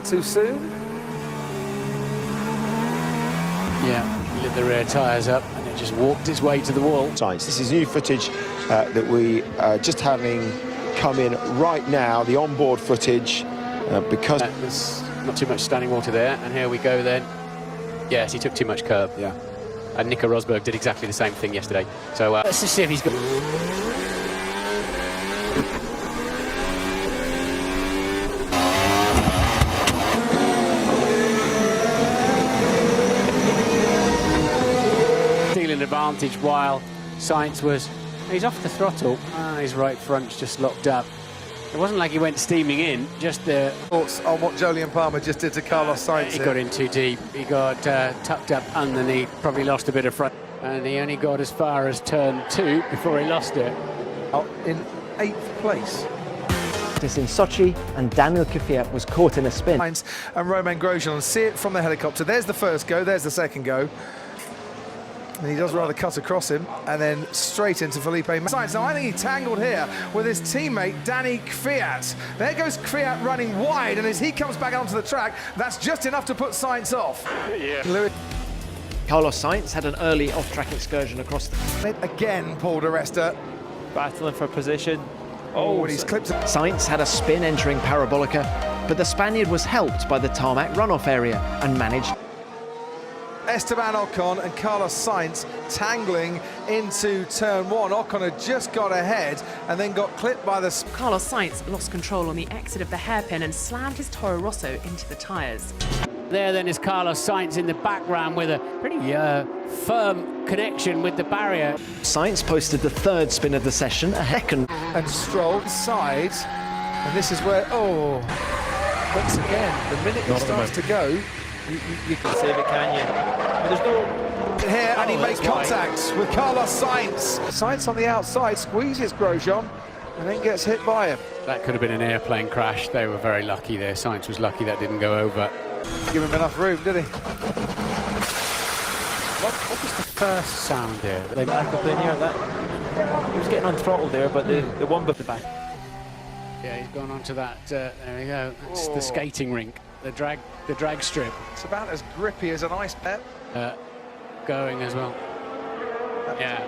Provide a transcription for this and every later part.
too soon? Yeah, he lit the rear tyres up and it just walked its way to the wall. Sainz. This is new footage that we are just having come in right now, the onboard footage, because... There's not too much standing water there, and here we go then. Yes, he took too much curb. Yeah. And Nico Rosberg did exactly the same thing yesterday. So let's just see if he's got... Stealing advantage while Sainz was... He's off the throttle. His right front's just locked up. It wasn't like he went steaming in, just the... Thoughts on what Jolyon Palmer just did to Carlos Sainz? He got in too deep. He got tucked up underneath, probably lost a bit of front. And he only got as far as turn 2 before he lost it. In 8th place. This in Sochi, and Daniel Kvyat was caught in a spin. And Romain Grosjean, see it from the helicopter. There's the first go, there's the second go. And he does rather cut across him, and then straight into Felipe Massa. Now I think he tangled here with his teammate Danny Kvyat. There goes Kvyat running wide, and as he comes back onto the track, that's just enough to put Sainz off. Yeah. Lewis Carlos Sainz had an early off-track excursion across the... again, Paul di Resta. Battling for position. Oh, and he's clipped it. Sainz had a spin entering Parabolica, but the Spaniard was helped by the tarmac runoff area and managed... Esteban Ocon and Carlos Sainz tangling into turn 1. Ocon had just got ahead and then got clipped by the... Carlos Sainz lost control on the exit of the hairpin and slammed his Toro Rosso into the tyres. There then is Carlos Sainz in the background with a pretty firm connection with the barrier. Sainz posted the third spin of the session, a second. And Stroll inside, and this is where, once again, the minute it starts to go, you can Save it, can you? There's no... here, and he makes contact with Carlos Sainz. Sainz on the outside, squeezes Grosjean, and then gets hit by him. That could have been an airplane crash. They were very lucky there. Sainz was lucky that didn't go over. Give him enough room, did he? What was the first sound there? They back up in here, that... He was getting on throttle there, but the one with the back. Yeah, he's gone onto that. There we go. That's the skating rink, the drag strip. It's about as grippy as an ice pet. Going as well. Yeah.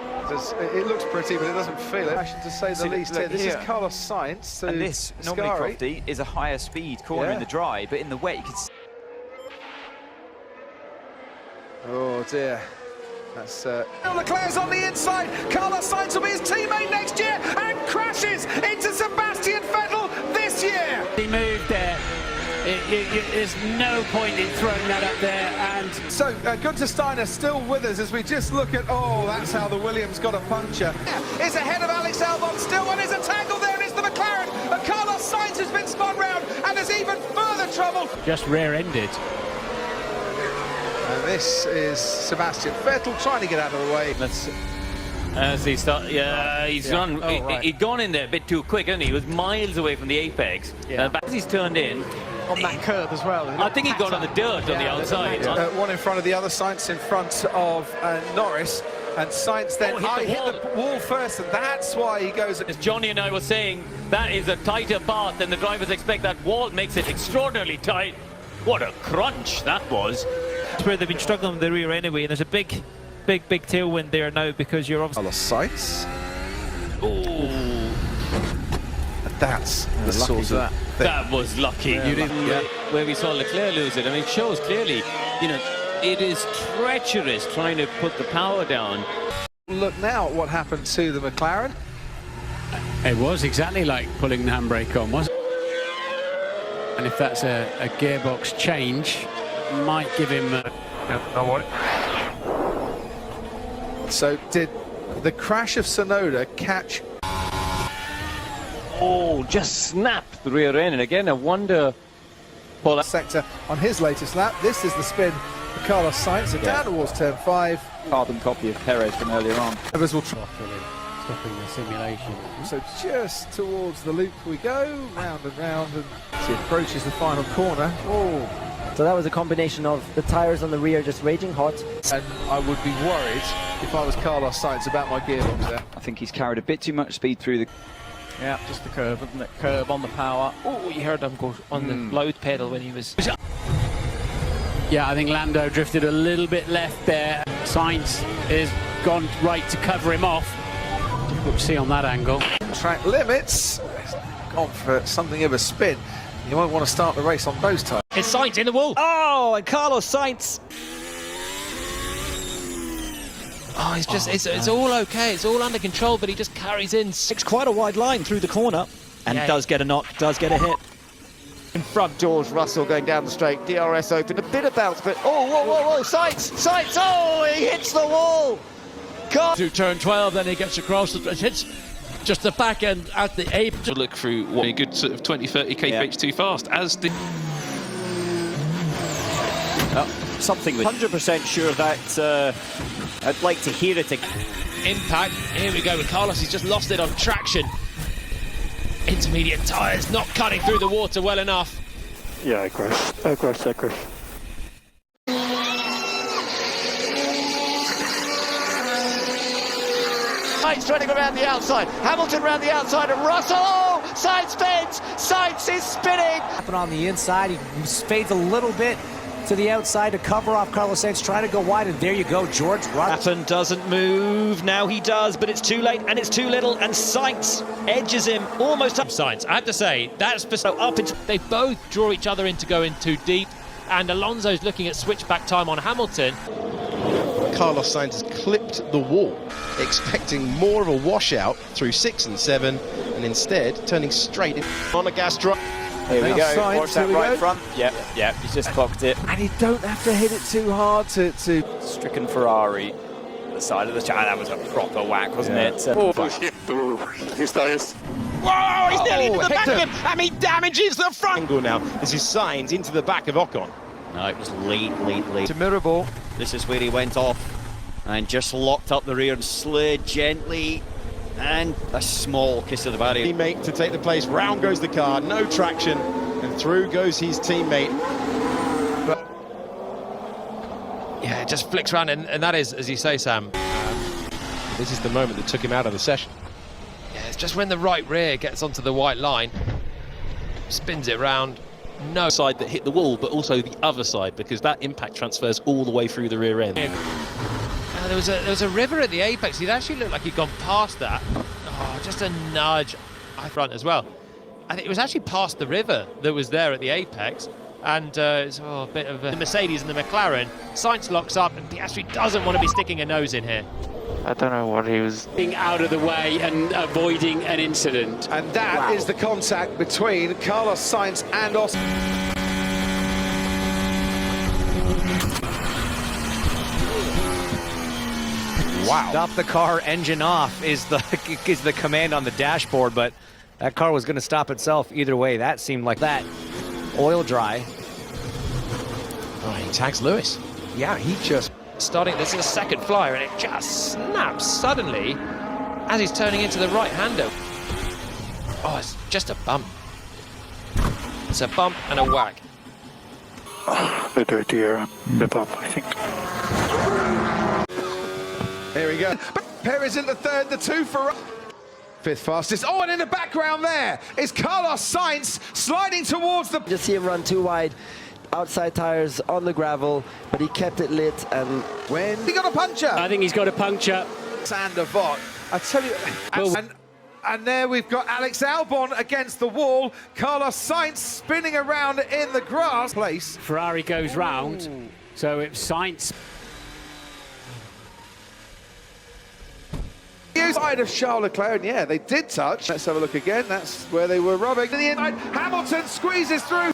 It looks pretty, but it doesn't feel it. Fashion to say the least here. This is Carlos Sainz. And this, normally, Crofty, is a higher speed corner in the dry, but in the wet you can see... Oh dear. That's Leclerc's on the inside. Carlos Sainz will be his teammate next year and crashes into Sebastian Vettel this year. He moved there. There's no point in throwing that up there. And so Gunther Steiner still with us as we just look at, that's how the Williams got a puncture. Is ahead of Alex Albon still, and there's a tangle there, and it's the McLaren. And Carlos Sainz has been spun round, and there's even further trouble. Just rear-ended. And this is Sebastian Vettel trying to get out of the way. As he started, he'd gone in there a bit too quick, hadn't he? He was miles away from the apex. Yeah. As he's turned in, on that curb as well. I think he got on the dirt on the outside. One in front of the other, Sainz in front of Norris, and Sainz then hit the wall first, and that's why he goes. As Johnny and I were saying, that is a tighter path than the drivers expect. That wall makes it extraordinarily tight. What a crunch that was. That's where they've been struggling with the rear anyway, and there's a big tailwind there now because you're obviously... Carlos Sainz. Oh, that's the sort of thing. That was lucky. You didn't get where we saw Leclerc lose it. I mean, it shows clearly, it is treacherous trying to put the power down. Look now at what happened to the McLaren. It was exactly like pulling the handbrake on, wasn't it? And if that's a gearbox change, might give him... So did the crash of Sonoda catch... Oh, just snapped the rear end. And again, I wonder... Paul sector on his latest lap. This is the spin for Carlos Sainz. So down towards turn 5. Carbon copy of Perez from earlier on. Others will try. Stopping the simulation. So just towards the loop we go, round and round, and as he approaches the final corner. So that was a combination of the tyres on the rear just raging hot. And I would be worried if I was Carlos Sainz about my gearbox there. I think he's carried a bit too much speed through the... Yeah, just the curb, isn't it? Curb on the power. Oh, you heard him go on the load pedal when he was... Yeah, I think Lando drifted a little bit left there. Sainz is gone right to cover him off. We'll see on that angle. Track limits. Gone for something of a spin. You won't want to start the race on those tyres. It's Sainz in the wall. Oh, and Carlos Sainz. Oh, it's just, it's all okay. It's all under control, but he just carries in. It's quite a wide line through the corner and does get a knock, does get a hit. In front, George Russell going down the straight. DRS open, a bit of bounce, but whoa, Sainz, oh, he hits the wall. To turn 12, then he gets across, it hits just the back end at the ape. To look through what a good sort of 20-30 kph too fast, as the... Something with 100% sure that I'd like to hear it again. Impact, here we go with Carlos, he's just lost it on traction. Intermediate tyres not cutting through the water well enough. Yeah, I crash. Sainz trying to go around the outside. Hamilton around the outside of Russell. Oh, Sainz spins. Sainz is spinning. Happen on the inside, he fades a little bit to the outside to cover off Carlos Sainz, trying to go wide, and there you go, George Russell. Happen doesn't move. Now he does, but it's too late and it's too little, and Sainz edges him almost up. Sainz, I have to say, that's up into... They both draw each other into going too deep, and Alonso's looking at switchback time on Hamilton. Carlos Sainz has clipped the wall, expecting more of a washout through 6 and 7, and instead turning straight in on a gas drop. Here we go, Sainz, watch that right front. Yep, he's just clocked it. And you don't have to hit it too hard to... Stricken Ferrari, the side of the track. That was a proper whack, wasn't it? His tyres. Whoa, he's nearly into the back of him, and he damages the front. Angle now. This is Sainz into the back of Ocon. No, it was late. To Mirabel. This is where he went off and just locked up the rear and slid gently, and a small kiss of the barrier. Teammate to take the place. Round goes the car, no traction, and through goes his teammate. Yeah, it just flicks around, and that is, as you say, Sam. This is the moment that took him out of the session. Yeah, it's just when the right rear gets onto the white line, spins it round. No side that hit the wall, but also the other side, because that impact transfers all the way through the rear end. There was a river at the apex. It actually looked like he'd gone past that. Oh, just a nudge. I front as well. I think it was actually past the river that was there at the apex. And it's a bit of the Mercedes and the McLaren. Sainz locks up, and Piastri doesn't want to be sticking a nose in here. I don't know what he was... Being out of the way and avoiding an incident. And that is the contact between Carlos Sainz and Oscar. Wow. Stop the car, engine off is the command on the dashboard, but that car was going to stop itself either way. That seemed like that. Oil dry. Oh, he tags Lewis. Yeah, he just... Starting, this is a second flyer, and it just snaps suddenly as he's turning into the right-hander. Oh, it's just a bump. It's a bump and a whack. The dirtier the bump, I think. Here we go. Perez in the third, the two for... Fifth fastest. Oh, and in the background there is Carlos Sainz sliding towards the... Just see him run too wide. Outside tires on the gravel, but he kept it lit, and when he got a puncture. I think he's got a puncture. Sander Vaught. I tell you, and there we've got Alex Albon against the wall. Carlos Sainz spinning around in the grass. Place. Ferrari goes round, so it's Sainz. Side of Charles Leclerc, and yeah, they did touch. Let's have a look again. That's where they were rubbing. To the inside, Hamilton squeezes through.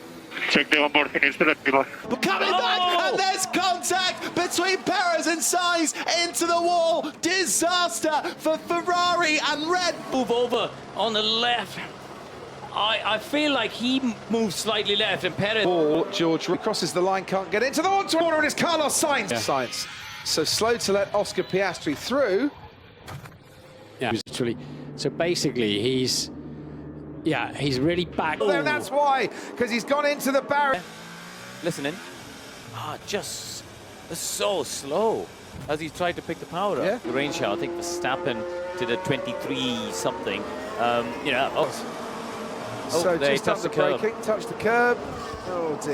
Check the onboard finish directly. But coming back, and there's contact between Perez and Sainz into the wall. Disaster for Ferrari and Red Bull. Move over on the left. I feel like he moves slightly left, and Perez... Ball, George crosses the line, can't get into the one-to-one, corner, and it's Carlos Sainz. Yeah. Sainz. So slow to let Oscar Piastri through. Yeah, literally. So basically, he's really back. Well, then that's why, because he's gone into the barrier. Listening. Just so slow as he tried to pick the power up. The range shot, I think Verstappen expected a 23 something. You know, So they just touched under the curb. braking, touched the curb. Oh dear.